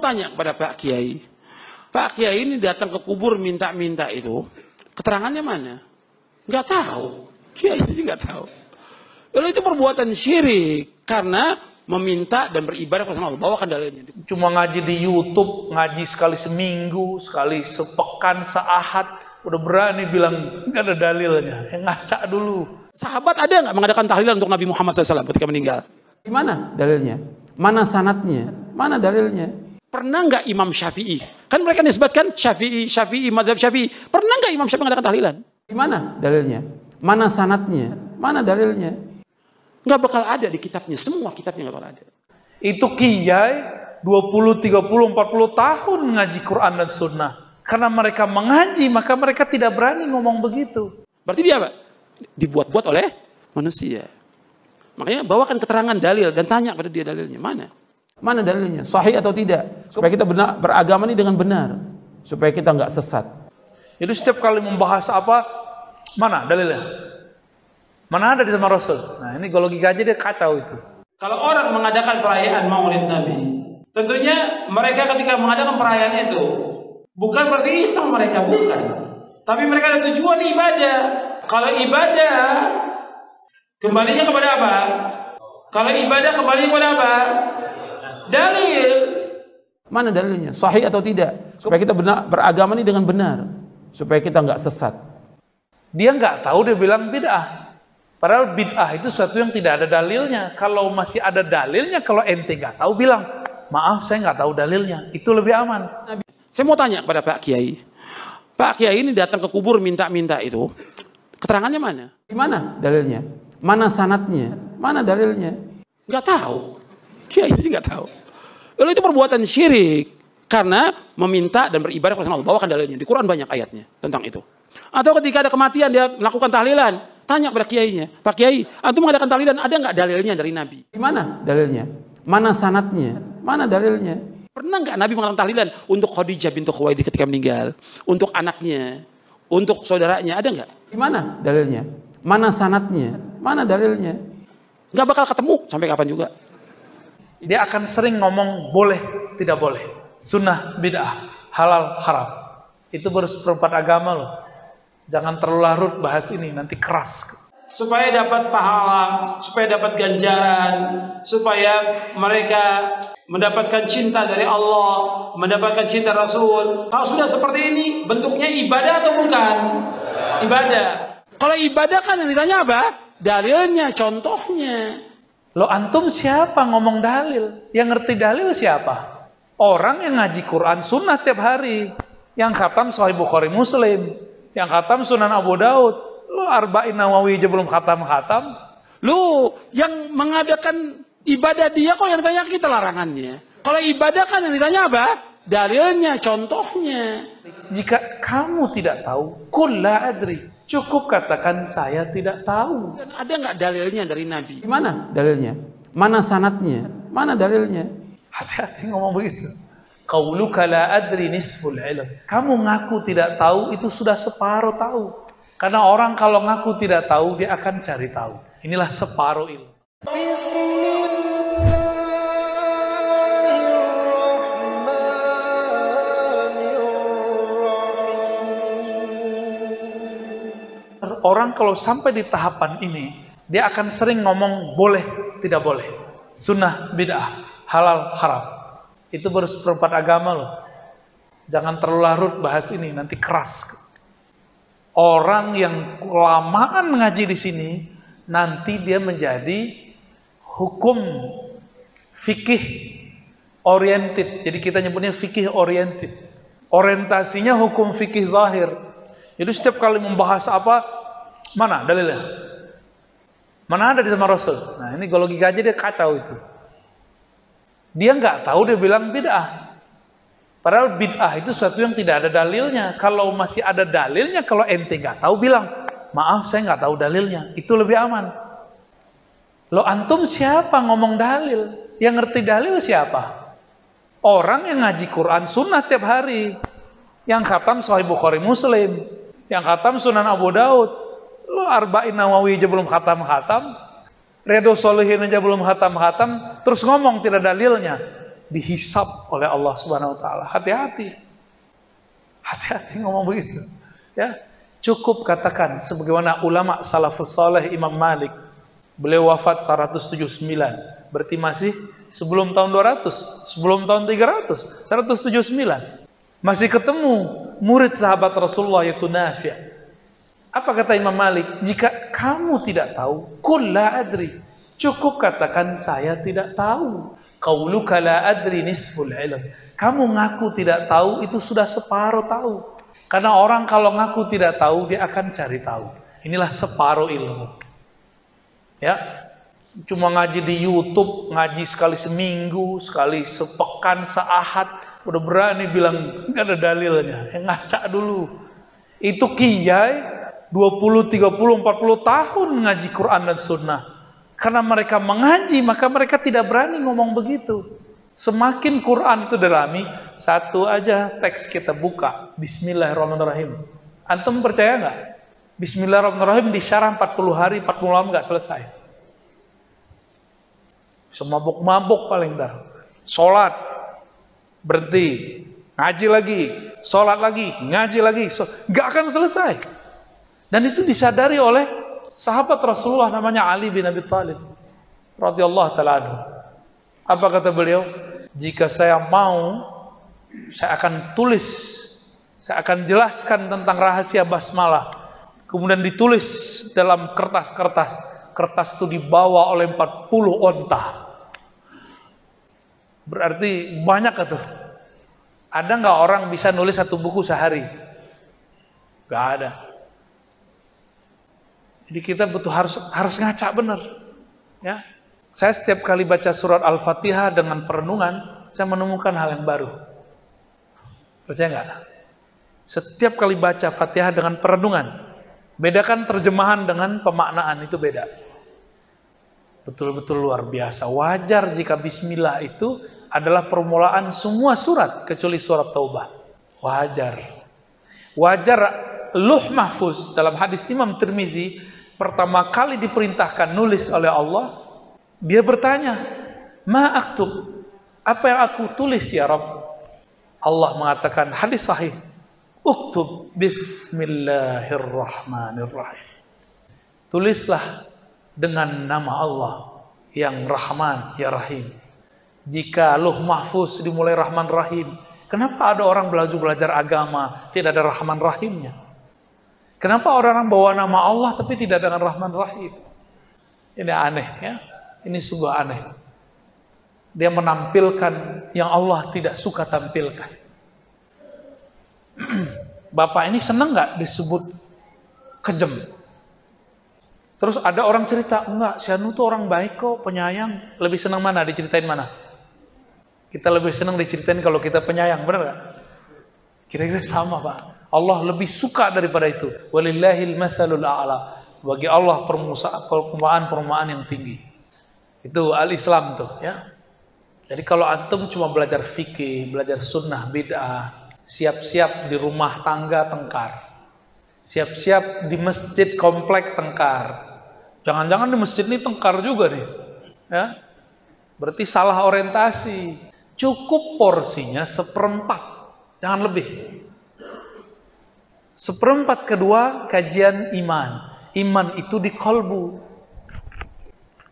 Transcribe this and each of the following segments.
tanya kepada Pak Kiai. Pak Kiai ini datang ke kubur minta-minta itu, keterangannya mana? Nggak tahu. Kiai itu nggak tahu. Kalau itu perbuatan syirik karena meminta dan beribadah kepada Allah. Bawakan dalilnya. Cuma ngaji di YouTube, ngaji sekali seminggu, sekali sepekan, seahad, udah berani bilang nggak ada dalilnya. Ngaca dulu. Sahabat ada nggak mengadakan tahlilan untuk Nabi Muhammad SAW ketika meninggal? Di mana dalilnya? Mana sanadnya? Mana dalilnya? Pernah nggak Imam Syafi'i? Kan mereka nisbatkan Syafi'i, mazhab Syafi'i. Pernah nggak Imam Syafi'i mengadakan tahlilan? Di mana dalilnya? Mana sanadnya? Mana dalilnya? Nggak bakal ada di kitabnya. Semua kitabnya nggak bakal ada. Itu kiai 20, 30, 40 tahun ngaji Quran dan Sunnah. Karena mereka mengaji, maka mereka tidak berani ngomong begitu. Berarti dia apa? Dibuat-buat oleh manusia. Makanya bawakan keterangan dalil dan tanya pada dia dalilnya. Mana? Mana dalilnya? Sahih atau tidak? Supaya kita benar, beragama ini dengan benar. Supaya kita nggak sesat. Jadi setiap kali membahas apa, mana dalilnya? Mana ada di zaman Rasul? Nah ini logika aja dia kacau itu. Kalau orang mengadakan perayaan Maulid Nabi, tentunya mereka ketika mengadakan perayaan itu bukan berarti iseng mereka, bukan. Tapi mereka ada tujuan ibadah. Kalau ibadah kembalinya kepada apa? Kalau ibadah kembalinya kepada apa? Dalil. Mana dalilnya? Sahih atau tidak? Supaya kita benar, beragama ini dengan benar. Supaya kita nggak sesat. Dia nggak tahu, dia bilang bid'ah. Padahal bid'ah itu sesuatu yang tidak ada dalilnya. Kalau masih ada dalilnya, kalau ente nggak tahu bilang, maaf saya nggak tahu dalilnya. Itu lebih aman. Saya mau tanya kepada Pak Kiai. Pak Kiai ini datang ke kubur minta-minta itu, keterangannya mana? Di mana dalilnya? Mana sanadnya? Mana dalilnya? Nggak tahu. Kiai itu nggak tahu. Kalau itu perbuatan syirik karena meminta dan beribadah kepada Allah. Bawakan dalilnya. Di Quran banyak ayatnya tentang itu. Atau ketika ada kematian dia melakukan tahlilan, tanya kepada kiainya, Pak Kiai, antum mengadakan tahlilan ada nggak dalilnya dari Nabi? Di mana dalilnya? Mana sanadnya? Mana dalilnya? Pernah nggak Nabi mengadakan tahlilan untuk Khadijah bintu Khuwailid ketika meninggal, untuk anaknya, untuk saudaranya, ada nggak? Di mana dalilnya? Mana sanadnya? Mana dalilnya? Nggak bakal ketemu sampai kapan juga. Dia akan sering ngomong boleh, tidak boleh, sunnah, bid'ah, halal, haram. Itu baru seperempat agama loh. Jangan terlalu larut bahas ini, nanti keras. Supaya dapat pahala, supaya dapat ganjaran, supaya mereka mendapatkan cinta dari Allah, mendapatkan cinta Rasul. Kalau sudah seperti ini, bentuknya ibadah atau bukan? Ibadah. Kalau ibadah kan yang ditanya apa? Dalilnya, contohnya. Lo antum siapa ngomong dalil? Yang ngerti dalil siapa? Orang yang ngaji Quran Sunnah tiap hari, yang khatam Sahih Bukhari Muslim, yang khatam Sunan Abu Daud. Lu Arba'in Nawawi aja belum khatam-khatam. Lu yang mengadakan ibadah dia kok yang ditanya kita larangannya. Kalau ibadah kan yang ditanya apa? Dalilnya, contohnya. Jika kamu tidak tahu, qul la adri. Cukup katakan saya tidak tahu. Dan ada nggak dalilnya dari Nabi? Di mana dalilnya? Mana sanadnya? Mana dalilnya? Hati-hati ngomong begitu. Qauluka la adri nisful ilm. Kamu ngaku tidak tahu itu sudah separuh tahu. Karena orang kalau ngaku tidak tahu dia akan cari tahu. Inilah separuh ilmu. Orang kalau sampai di tahapan ini, dia akan sering ngomong boleh, tidak boleh, sunnah, bid'ah, halal, haram. Itu baru seperempat agama loh. Jangan terlalu larut bahas ini, nanti keras. Orang yang kelamaan mengaji di sini, nanti dia menjadi hukum fikih oriented. Jadi kita nyebutnya fikih oriented. Orientasinya hukum fikih zahir. Jadi setiap kali membahas apa, mana dalilnya? Mana ada di zaman Rasul? Nah ini logika aja dia kacau itu. Dia nggak tahu, dia bilang bid'ah. Padahal bid'ah itu sesuatu yang tidak ada dalilnya. Kalau masih ada dalilnya, kalau ente nggak tahu bilang, maaf saya nggak tahu dalilnya. Itu lebih aman. Lo antum siapa ngomong dalil? Yang ngerti dalil siapa? Orang yang ngaji Quran Sunnah tiap hari, yang khatam Sahih Bukhari Muslim, yang khatam Sunan Abu Daud. Lo Arba'in Nawawi aja belum khatam-khatam, Riyadhus Shalihin aja belum khatam-khatam, terus ngomong tidak dalilnya. dihisab oleh Allah Subhanahu wa taala. Hati-hati. Hati-hati ngomong begitu. Ya. Cukup katakan sebagaimana ulama salafus saleh Imam Malik. Beliau wafat 179. Berarti masih sebelum tahun 200, sebelum tahun 300, 179. Masih ketemu murid sahabat Rasulullah yaitu Nafi'. Apa kata Imam Malik? Jika kamu tidak tahu, qul la adri. Cukup katakan saya tidak tahu. Qauluka la adri nisful ilm. Kamu ngaku tidak tahu itu sudah separuh tahu. Karena orang kalau ngaku tidak tahu dia akan cari tahu. Inilah separuh ilmu. Ya. Cuma ngaji di YouTube, ngaji sekali seminggu, sekali sepekan, seahad, udah berani bilang nggak ada dalilnya. Ngaca dulu. Itu kiai 20, 30, 40 tahun ngaji Quran dan Sunnah. Karena mereka mengaji, maka mereka tidak berani ngomong begitu. Semakin Quran itu dalami, satu aja teks kita buka, Bismillahirrahmanirrahim. Antum percaya nggak? Bismillahirrahmanirrahim disyarah 40 hari, 40 malam nggak selesai. Semabuk-mabuk paling dah. Sholat, berhenti, ngaji lagi, sholat lagi, ngaji lagi, nggak akan selesai. Dan itu disadari oleh sahabat Rasulullah namanya Ali bin Abi Thalib radhiyallahu taala anhu. Apa kata beliau? Jika saya mau, saya akan tulis, saya akan jelaskan tentang rahasia basmalah. Kemudian ditulis dalam kertas-kertas. Kertas itu dibawa oleh 40 onta. Berarti banyak itu. Ada nggak orang bisa nulis satu buku sehari? Nggak ada. Jadi kita butuh harus ngaca benar. Ya. Saya setiap kali baca surat Al-Fatihah dengan perenungan, saya menemukan hal yang baru. Percaya nggak? Setiap kali baca Fatihah dengan perenungan, bedakan terjemahan dengan pemaknaan, itu beda. Betul-betul luar biasa. Wajar jika Bismillah itu adalah permulaan semua surat kecuali surat Taubah. Wajar. Wajar. Luh Mahfuz dalam hadis Imam Tirmizi pertama kali diperintahkan nulis oleh Allah, dia bertanya, "Ma aktub?" Apa yang aku tulis ya Rabb? Allah mengatakan, hadis sahih, "Uktub Bismillahirrahmanirrahim." Tulislah dengan nama Allah yang Rahman ya Rahim. Jika Luh Mahfuz dimulai Rahman Rahim, kenapa ada orang belajar agama tidak ada Rahman Rahimnya? Kenapa orang bawa nama Allah tapi tidak dengan Rahman Rahim? Ini aneh ya. Ini sungguh aneh. Dia menampilkan yang Allah tidak suka tampilkan. Bapak ini senang nggak disebut kejem? Terus ada orang cerita, enggak, si Anu tuh orang baik kok, penyayang. Lebih senang mana? Diceritain mana? Kita lebih senang diceritain kalau kita penyayang, benar nggak? Kira-kira sama Pak. Allah lebih suka daripada itu. Walillahil matsalul a'la. Bagi Allah perumpamaan yang tinggi. Itu al-Islam tuh ya. Jadi kalau antum cuma belajar fikih, belajar sunnah, bid'ah, siap-siap di rumah tangga tengkar. Siap-siap di masjid komplek tengkar. Jangan-jangan di masjid ini tengkar juga nih. Ya. Berarti salah orientasi. Cukup porsinya 1/4. Jangan lebih. 1/4 kedua kajian iman. Iman itu di kolbu.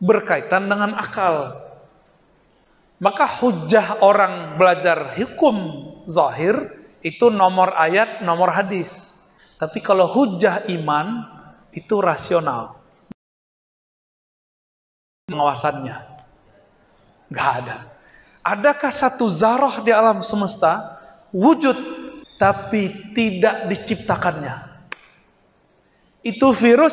Berkaitan dengan akal. Maka hujjah orang belajar hukum zahir itu nomor ayat, nomor hadis. Tapi kalau hujjah iman itu rasional. Pengawasannya nggak ada. Adakah satu zarah di alam semesta wujud tapi tidak diciptakannya? Itu virus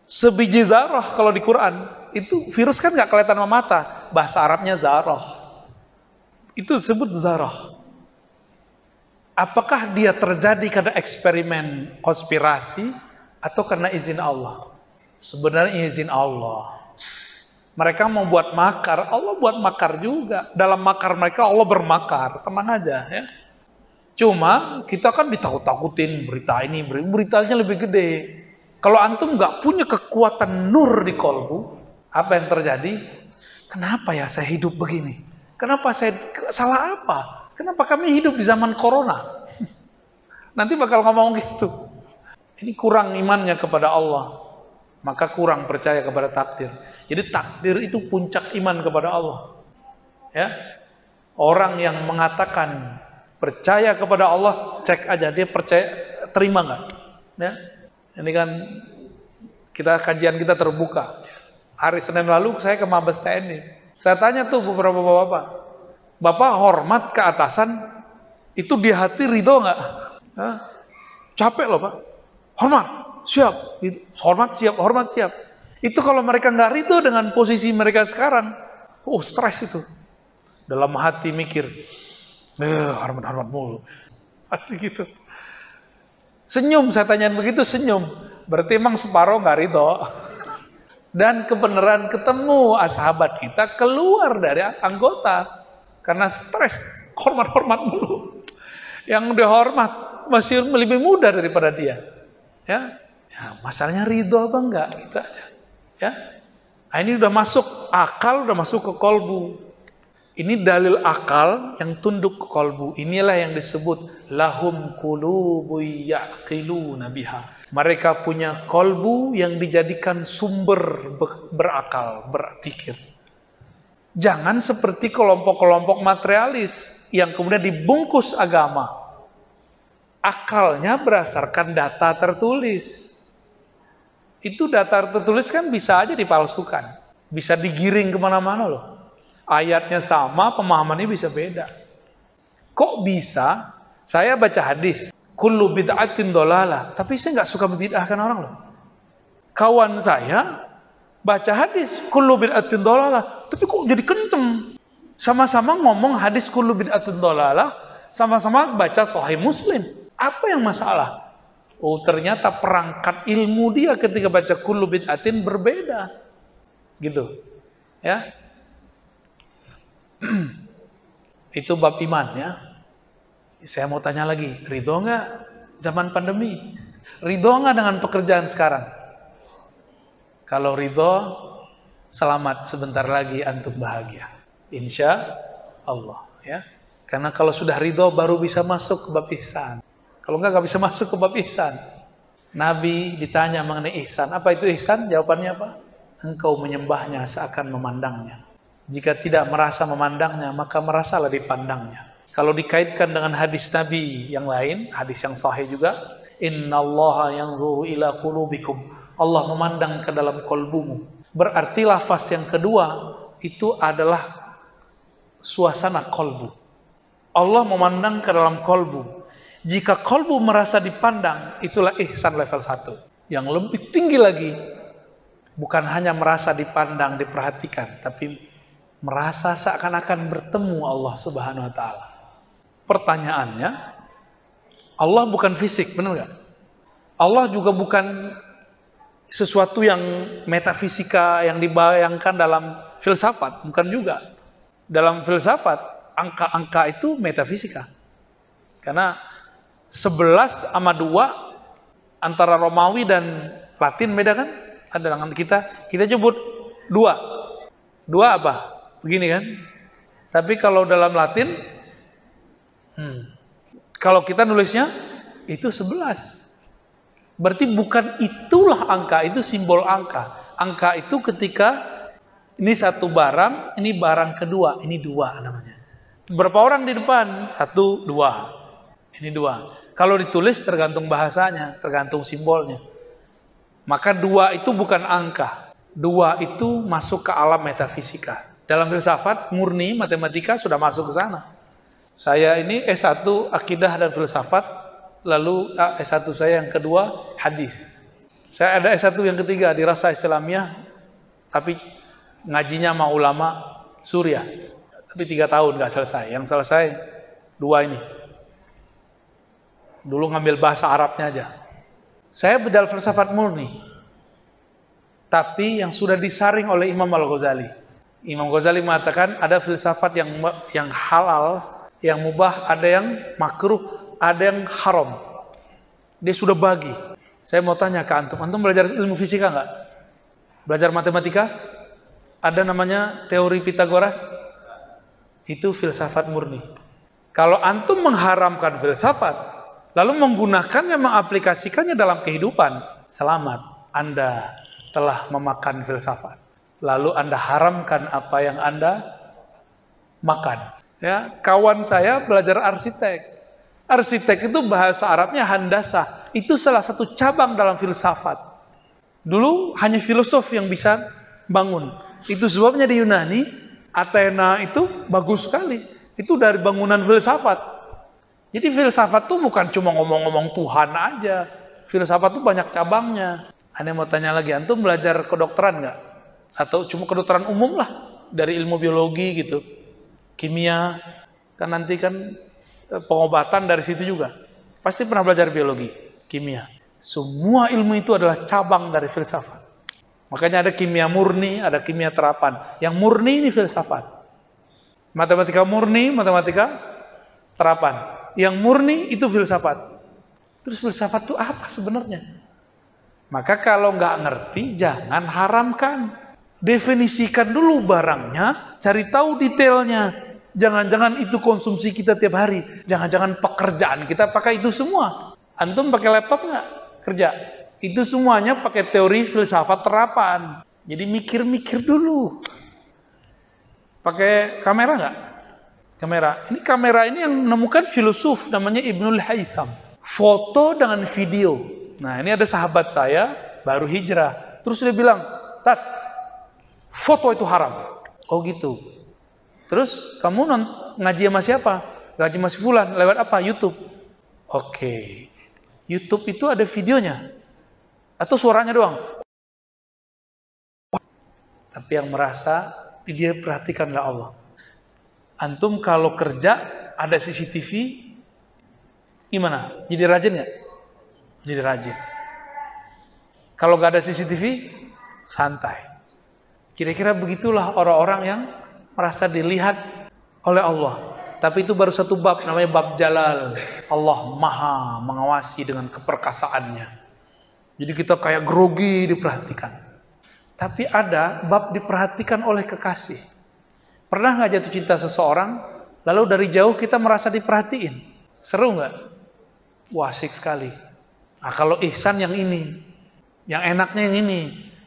sebiji zarah kalau di Quran. Itu virus kan nggak kelihatan sama mata. Bahasa Arabnya zarah. Itu disebut zarah. Apakah dia terjadi karena eksperimen konspirasi atau karena izin Allah? Sebenarnya izin Allah. Mereka mau buat makar, Allah buat makar juga. Dalam makar mereka Allah bermakar. Tenang aja ya. Cuma kita kan ditakut-takutin berita ini, beritanya lebih gede. Kalau antum nggak punya kekuatan nur di kolbu, apa yang terjadi? Kenapa ya saya hidup begini? Kenapa saya salah apa? Kenapa kami hidup di zaman corona? Nanti bakal ngomong gitu. Ini kurang imannya kepada Allah. Maka kurang percaya kepada takdir. Jadi takdir itu puncak iman kepada Allah. Ya. Orang yang mengatakan percaya kepada Allah, cek aja dia percaya, terima nggak? Ya. Ini kan kajian kita terbuka. Hari Senin lalu saya ke Mabes TNI. Saya tanya tuh beberapa bapak, bapak hormat ke atasan itu di hati ridho nggak? Capek loh Pak. Hormat, siap. Hormat siap, hormat siap. Itu kalau mereka nggak ridho dengan posisi mereka sekarang, stres itu. Dalam hati mikir, hormat mulu. Pasti gitu. Senyum, saya tanyain begitu, senyum. Berarti emang separuh nggak ridho. Dan kebenaran ketemu sahabat kita keluar dari anggota. Karena stres, hormat mulu. Yang dihormat masih lebih muda daripada dia. Ya, masalahnya ridho apa enggak, gitu aja. Ya, nah, ini udah masuk akal, udah masuk ke kolbu. Ini dalil akal yang tunduk ke kolbu. Inilah yang disebut lahum qulubu yaqiluna biha. Mereka punya kolbu yang dijadikan sumber berakal, berpikir. Jangan seperti kelompok-kelompok materialis yang kemudian dibungkus agama. Akalnya berdasarkan data tertulis. Itu data tertulis kan bisa aja dipalsukan. Bisa digiring kemana-mana loh. Ayatnya sama, pemahamannya bisa beda. Kok bisa? Saya baca hadis. Kullu bid'atin dolalah. Tapi saya nggak suka membid'ahkan orang loh. Kawan saya baca hadis. Kullu bid'atin dolalah. Tapi kok jadi kenceng? Sama-sama ngomong hadis kullu bid'atin dolalah. Sama-sama baca Sahih Muslim. Apa yang masalah? Ternyata perangkat ilmu dia ketika baca kullu bid'atin berbeda. Gitu. Ya. Itu bab iman ya. Saya mau tanya lagi, ridho nggak zaman pandemi? Ridho nggak dengan pekerjaan sekarang? Kalau ridho, selamat, sebentar lagi antum bahagia. Insya Allah ya. Karena kalau sudah ridho baru bisa masuk ke bab ihsan. Kalau nggak bisa masuk ke bab ihsan. Nabi ditanya mengenai ihsan. Apa itu ihsan? Jawabannya apa? Engkau menyembahnya seakan memandangnya. Jika tidak merasa memandangnya, maka merasalah dipandangnya. Kalau dikaitkan dengan hadis Nabi yang lain, hadis yang sahih juga, innallaha yanzuru ila qulubikum. Allah memandang ke dalam kolbumu. Berarti lafaz yang kedua itu adalah suasana kolbu. Allah memandang ke dalam kolbu. Jika kolbu merasa dipandang, itulah ihsan level 1. Yang lebih tinggi lagi, bukan hanya merasa dipandang, diperhatikan, tapi merasa seakan-akan bertemu Allah Subhanahu wa Ta'ala. Pertanyaannya, Allah bukan fisik, benar nggak? Allah juga bukan sesuatu yang metafisika yang dibayangkan dalam filsafat, bukan juga. Dalam filsafat, angka-angka itu metafisika. Karena 11 sama 2 antara Romawi dan Latin beda kan? Ada dengan kita nyebut 2. 2 apa? Begini kan? Tapi kalau dalam Latin kalau kita nulisnya itu 11. Berarti bukan itulah angka, itu simbol angka. Angka itu ketika ini satu barang, ini barang kedua, ini 2 namanya. Berapa orang di depan? 1, 2. Ini 2. Kalau ditulis tergantung bahasanya, tergantung simbolnya. Maka 2 itu bukan angka. 2 itu masuk ke alam metafisika. Dalam filsafat murni matematika sudah masuk ke sana. Saya ini S1 akidah dan filsafat, lalu S1 saya yang kedua hadis. Saya ada S1 yang ketiga di Rasa Islamiyah, tapi ngajinya sama ulama Suriah. Tapi 3 tahun nggak selesai. Yang selesai 2 ini. Dulu ngambil bahasa Arabnya aja. Saya belajar filsafat murni, tapi yang sudah disaring oleh Imam Al-Ghazali. Imam Ghazali mengatakan ada filsafat yang halal, yang mubah, ada yang makruh, ada yang haram. Dia sudah bagi. Saya mau tanya ke antum belajar ilmu fisika nggak? Belajar matematika? Ada namanya teori Pitagoras? Itu filsafat murni. Kalau antum mengharamkan filsafat, lalu menggunakannya, mengaplikasikannya dalam kehidupan, selamat, Anda telah memakan filsafat. Lalu Anda haramkan apa yang Anda makan. Ya, kawan saya belajar arsitek. Arsitek itu bahasa Arabnya handasah. Itu salah satu cabang dalam filsafat. Dulu hanya filosof yang bisa bangun. Itu sebabnya di Yunani, Athena itu bagus sekali. Itu dari bangunan filsafat. Jadi filsafat itu bukan cuma ngomong-ngomong Tuhan aja. Filsafat itu banyak cabangnya. Anda mau tanya lagi, antum belajar kedokteran nggak? Atau cuma kedokteran umum lah, dari ilmu biologi gitu, kimia, kan nanti kan pengobatan dari situ juga. Pasti pernah belajar biologi, kimia. Semua ilmu itu adalah cabang dari filsafat. Makanya ada kimia murni, ada kimia terapan. Yang murni ini filsafat. Matematika murni, matematika terapan. Yang murni itu filsafat. Terus filsafat itu apa sebenarnya? Maka kalau nggak ngerti, jangan haramkan. Definisikan dulu barangnya, cari tahu detailnya. Jangan-jangan itu konsumsi kita tiap hari. Jangan-jangan pekerjaan kita pakai itu semua. Antum pakai laptop nggak? Kerja. Itu semuanya pakai teori filsafat terapan. Jadi mikir-mikir dulu. Pakai kamera nggak? Kamera. Ini kamera ini yang menemukan filosof namanya Ibnul Haytham. Foto dengan video. Nah, ini ada sahabat saya baru hijrah. Terus dia bilang, "Tat, foto itu haram." Oh gitu. Terus kamu ngaji sama siapa? Ngaji sama si fulan. Lewat apa? YouTube. Oke. YouTube itu ada videonya. Atau suaranya doang? Tapi yang merasa, dia perhatikanlah Allah. Antum kalau kerja, ada CCTV, gimana? Jadi rajin nggak? Jadi rajin. Kalau nggak ada CCTV, santai. Kira-kira begitulah orang-orang yang merasa dilihat oleh Allah. Tapi itu baru satu bab, namanya bab jalal. Allah maha mengawasi dengan keperkasaannya. Jadi kita kayak grogi diperhatikan. Tapi ada bab diperhatikan oleh kekasih. Pernah nggak jatuh cinta seseorang, lalu dari jauh kita merasa diperhatiin? Seru nggak? Wah, asik sekali. Nah, kalau ihsan yang ini, yang enaknya yang ini,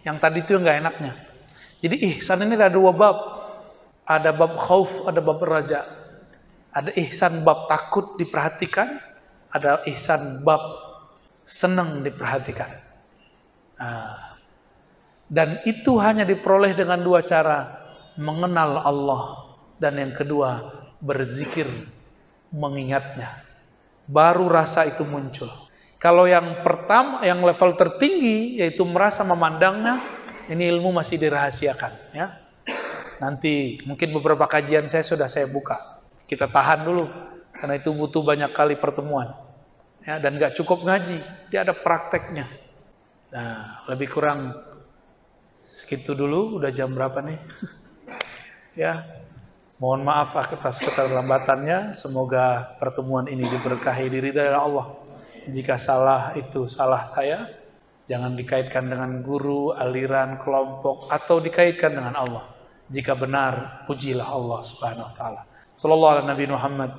yang tadi itu yang nggak enaknya. Jadi ihsan ini ada dua bab. Ada bab khauf, ada bab raja. Ada ihsan bab takut diperhatikan, ada ihsan bab senang diperhatikan. Nah, dan itu hanya diperoleh dengan dua cara. Mengenal Allah, dan yang kedua berzikir, mengingatnya. Baru rasa itu muncul. Kalau yang pertama, yang level tertinggi, yaitu merasa memandangnya, ini ilmu masih dirahasiakan, ya. Nanti mungkin beberapa kajian saya buka. Kita tahan dulu, karena itu butuh banyak kali pertemuan, ya, dan gak cukup ngaji, dia ada prakteknya. Nah, lebih kurang segitu dulu. Udah jam berapa nih? Ya, mohon maaf atas keterlambatannya. Semoga pertemuan ini diberkahi, diridhai Allah. Jika salah itu salah saya, jangan dikaitkan dengan guru, aliran, kelompok, atau dikaitkan dengan Allah. Jika benar, pujilah Allah Subhanahu wa taala. Sallallahu alaihi Nabi Muhammad.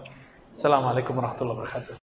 Assalamualaikum warahmatullahi wabarakatuh.